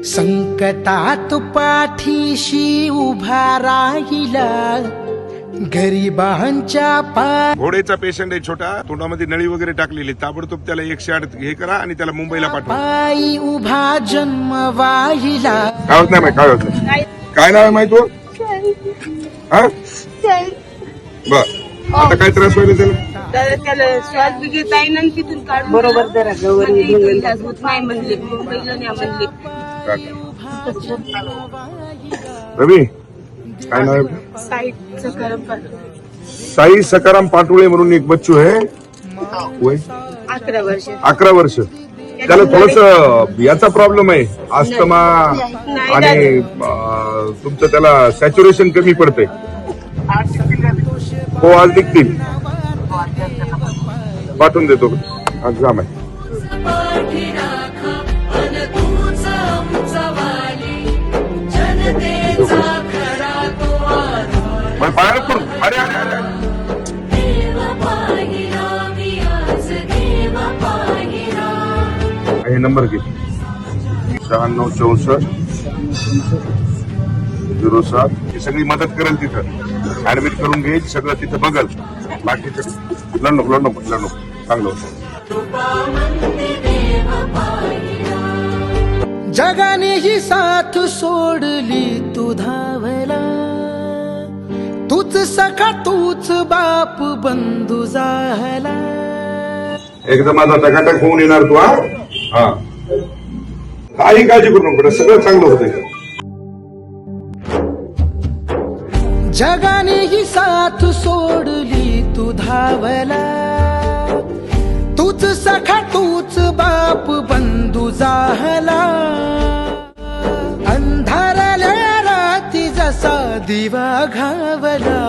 संकटात पाठीशी उभा राहिला, गरिबांच्या घोडेचा पेशंट आहे छोटा, तोंडामध्ये नळी वगैरे टाकलेली, ताबडतोब त्याला 108 हे करा आणि त्याला मुंबईला पाठवा. पायी उभा जन्म वाहिला. काय होत नाही, काय होत नाही. काय नाव आहे माहिती हो? हा बर, आता काय त्रास व्हायला त्याला? त्याला श्वास बी घेता येईना तिथून काढून बरोबर जरा होत नाही म्हणले, मुंबईला न्या म्हणले. रवी, काय नाव आहे? साई सकाराम पाटोळे म्हणून एक बच्चू आहे, वय 11 वर्ष. त्याला थोडस याचा प्रॉब्लेम आहे, अस्थमा आणि तुमचं त्याला सॅच्युरेशन कमी पडतंय. हो, आज निघतील, पाठवून देतो. एक्झाम आहे. बाहेर करून अरे अरे अरे हे नंबर घे, 9664 07. ही सगळी मदत करेल, तिथं ऍडमिट करून घे, सगळं तिथं बघल. बाकीचं लढ चांगलं होतं. जगाने ही साथ सोडली, तू धावला. तूच सखा तूच बाप बंधू झाला. एकदा माझा टकाटक होऊन येणार तू. हा, काही काळजी करू नको, सगळं चांगलं होतं. जगाने ही साथ सोडली, तू धावला. तूच सखा तूच बाप बंधू झाला. अंधारल्या राती जसा दिवा घावला.